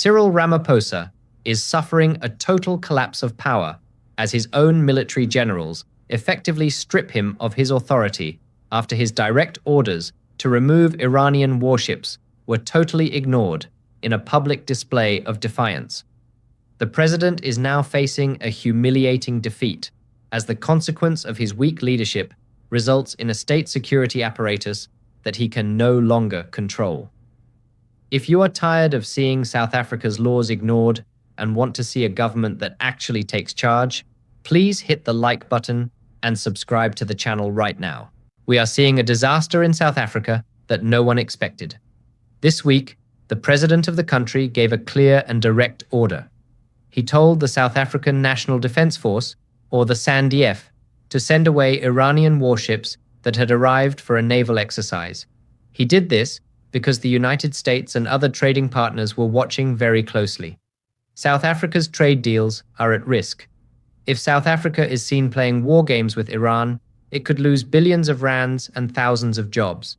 Cyril Ramaphosa is suffering a total collapse of power as his own military generals effectively strip him of his authority after his direct orders to remove Iranian warships were totally ignored in a public display of defiance. The president is now facing a humiliating defeat as the consequence of his weak leadership results in a state security apparatus that he can no longer control. If you are tired of seeing South Africa's laws ignored and want to see a government that actually takes charge, please hit the like button and subscribe to the channel right now. We are seeing a disaster in South Africa that no one expected. This week, the president of the country gave a clear and direct order. He told the South African National Defence Force, or the SANDF, to send away Iranian warships that had arrived for a naval exercise. He did this because the United States and other trading partners were watching very closely. South Africa's trade deals are at risk. If South Africa is seen playing war games with Iran, it could lose billions of rands and thousands of jobs.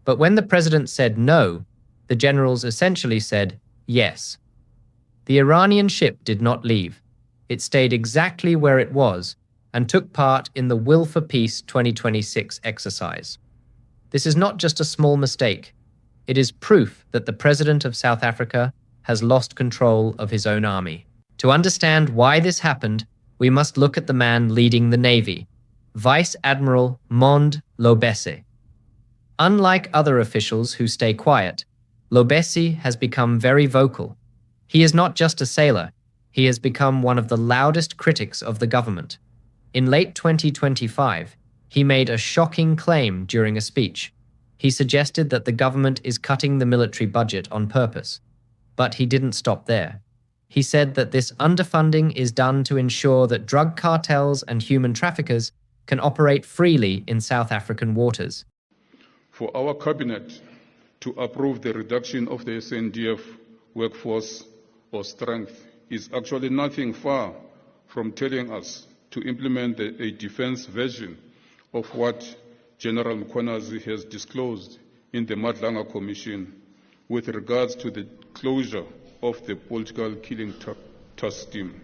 But when the president said no, the generals essentially said yes. The Iranian ship did not leave. It stayed exactly where it was and took part in the Will for Peace 2026 exercise. This is not just a small mistake. It is proof that the president of South Africa has lost control of his own army. To understand why this happened, we must look at the man leading the Navy, Vice Admiral Lobz. Unlike other officials who stay quiet, Lobz has become very vocal. He is not just a sailor, he has become one of the loudest critics of the government. In late 2025, he made a shocking claim during a speech. He suggested that the government is cutting the military budget on purpose. But he didn't stop there. He said that this underfunding is done to ensure that drug cartels and human traffickers can operate freely in South African waters. For our cabinet to approve the reduction of the SANDF workforce or strength is actually nothing far from telling us to implement a defense version of what General Mkhwanazi has disclosed in the Madlanga Commission with regards to the closure of the political killing task team.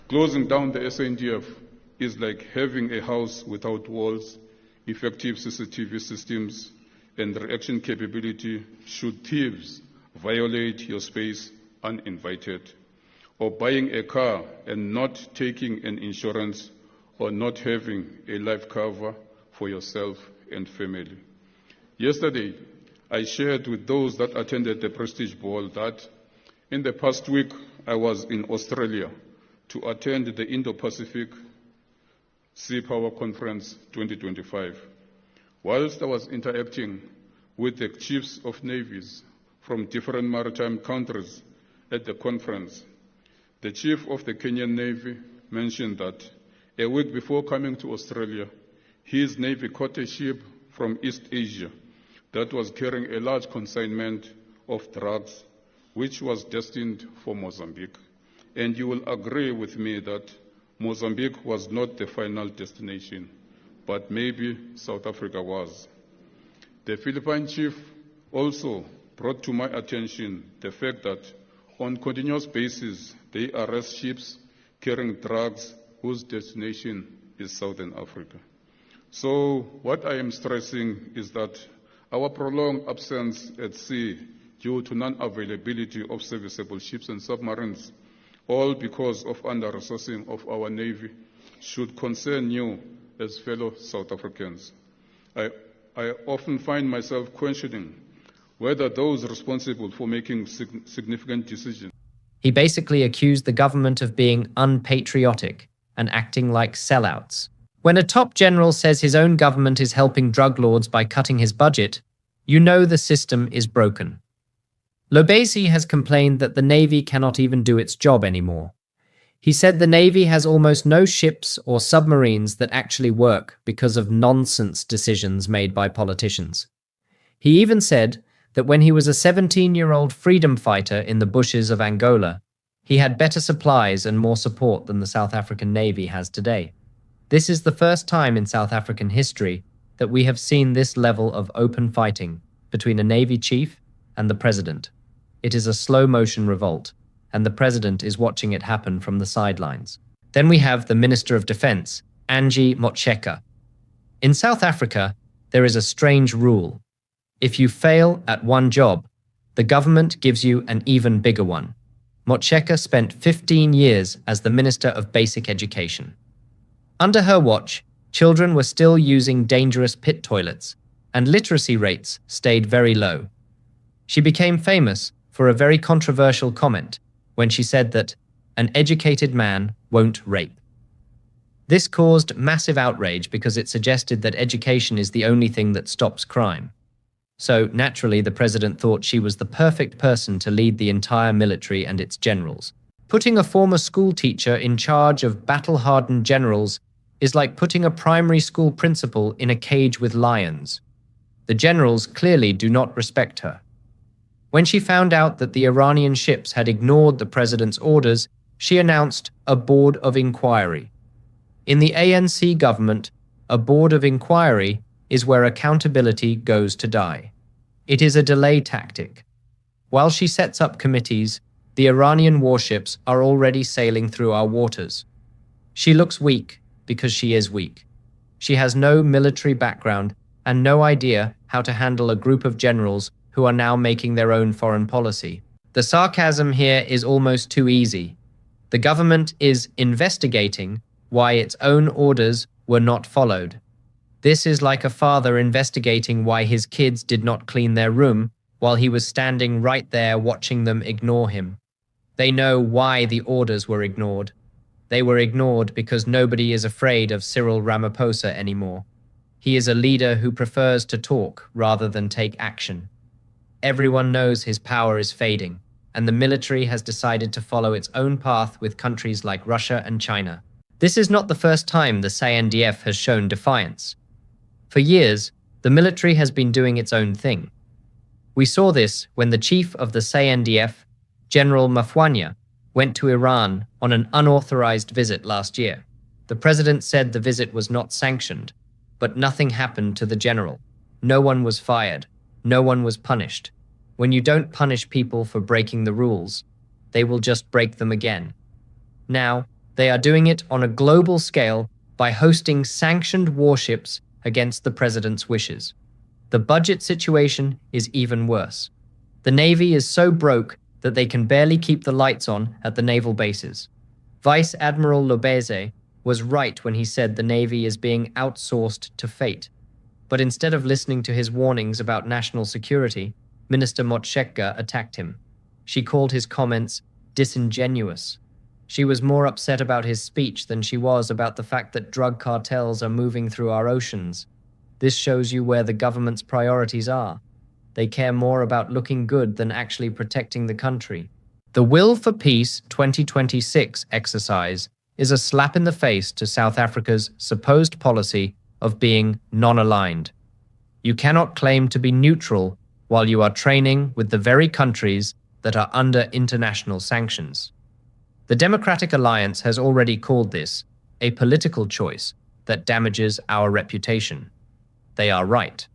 Closing down the SANDF is like having a house without walls, effective CCTV systems, and reaction capability should thieves violate your space uninvited, or buying a car and not taking an insurance, or not having a life cover for yourself and family. Yesterday, I shared with those that attended the Prestige Ball that in the past week I was in Australia to attend the Indo-Pacific Sea Power Conference 2025. Whilst I was interacting with the chiefs of navies from different maritime countries at the conference, the chief of the Kenyan Navy mentioned that a week before coming to Australia, his Navy caught a ship from East Asia that was carrying a large consignment of drugs, which was destined for Mozambique. And you will agree with me that Mozambique was not the final destination, but maybe South Africa was. The Philippine chief also brought to my attention the fact that on a continuous basis, they arrest ships carrying drugs whose destination is Southern Africa. So what I am stressing is that our prolonged absence at sea due to non-availability of serviceable ships and submarines, all because of under-resourcing of our Navy, should concern you as fellow South Africans. I often find myself questioning whether those responsible for making significant decisions. He basically accused the government of being unpatriotic and acting like sellouts. When a top general says his own government is helping drug lords by cutting his budget, you know the system is broken. Lobz has complained that the Navy cannot even do its job anymore. He said the Navy has almost no ships or submarines that actually work because of nonsense decisions made by politicians. He even said that when he was a 17-year-old freedom fighter in the bushes of Angola, he had better supplies and more support than the South African Navy has today. This is the first time in South African history that we have seen this level of open fighting between a Navy chief and the president. It is a slow-motion revolt, and the president is watching it happen from the sidelines. Then we have the Minister of Defense, Angie Motshekga. In South Africa, there is a strange rule. If you fail at one job, the government gives you an even bigger one. Motshekga spent 15 years as the Minister of Basic Education. Under her watch, children were still using dangerous pit toilets, and literacy rates stayed very low. She became famous for a very controversial comment when she said that an educated man won't rape. This caused massive outrage because it suggested that education is the only thing that stops crime. So, naturally, the president thought she was the perfect person to lead the entire military and its generals. Putting a former school teacher in charge of battle-hardened generals is like putting a primary school principal in a cage with lions. The generals clearly do not respect her. When she found out that the Iranian ships had ignored the president's orders, she announced a board of inquiry. In the ANC government, a board of inquiry is where accountability goes to die. It is a delay tactic. While she sets up committees, the Iranian warships are already sailing through our waters. She looks weak because she is weak. She has no military background and no idea how to handle a group of generals who are now making their own foreign policy. The sarcasm here is almost too easy. The government is investigating why its own orders were not followed. This is like a father investigating why his kids did not clean their room while he was standing right there watching them ignore him. They know why the orders were ignored. They were ignored because nobody is afraid of Cyril Ramaphosa anymore. He is a leader who prefers to talk rather than take action. Everyone knows his power is fading, and the military has decided to follow its own path with countries like Russia and China. This is not the first time the CNDF has shown defiance. For years, the military has been doing its own thing. We saw this when the chief of the CNDF, General Mafwanya, went to Iran on an unauthorized visit last year. The president said the visit was not sanctioned, but nothing happened to the general. No one was fired. No one was punished. When you don't punish people for breaking the rules, they will just break them again. Now, they are doing it on a global scale by hosting sanctioned warships against the president's wishes. The budget situation is even worse. The Navy is so broke that they can barely keep the lights on at the naval bases. Vice Admiral Lobz was right when he said the Navy is being outsourced to fate. But instead of listening to his warnings about national security, Minister Motshekga attacked him. She called his comments disingenuous. She was more upset about his speech than she was about the fact that drug cartels are moving through our oceans. This shows you where the government's priorities are. They care more about looking good than actually protecting the country. The Will for Peace 2026 exercise is a slap in the face to South Africa's supposed policy of being non-aligned. You cannot claim to be neutral while you are training with the very countries that are under international sanctions. The Democratic Alliance has already called this a political choice that damages our reputation. They are right.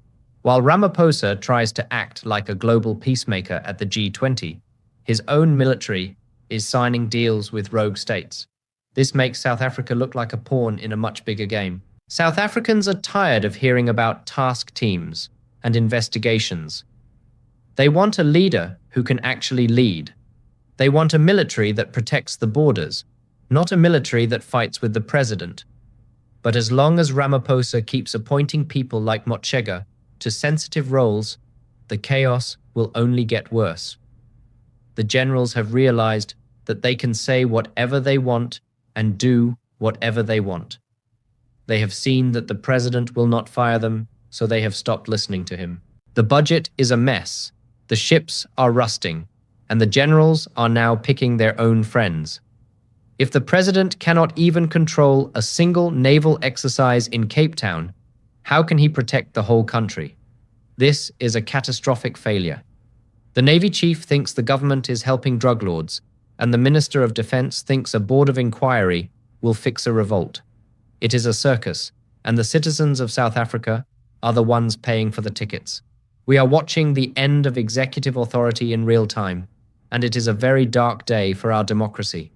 While Ramaphosa tries to act like a global peacemaker at the G20, his own military is signing deals with rogue states. This makes South Africa look like a pawn in a much bigger game. South Africans are tired of hearing about task teams and investigations. They want a leader who can actually lead. They want a military that protects the borders, not a military that fights with the president. But as long as Ramaphosa keeps appointing people like Motshekga to sensitive roles, the chaos will only get worse. The generals have realized that they can say whatever they want and do whatever they want. They have seen that the president will not fire them, so they have stopped listening to him. The budget is a mess. The ships are rusting, and the generals are now picking their own friends. If the president cannot even control a single naval exercise in Cape Town, how can he protect the whole country? This is a catastrophic failure. The Navy chief thinks the government is helping drug lords, and the Minister of Defense thinks a board of inquiry will fix a revolt. It is a circus, and the citizens of South Africa are the ones paying for the tickets. We are watching the end of executive authority in real time. and it is a very dark day for our democracy.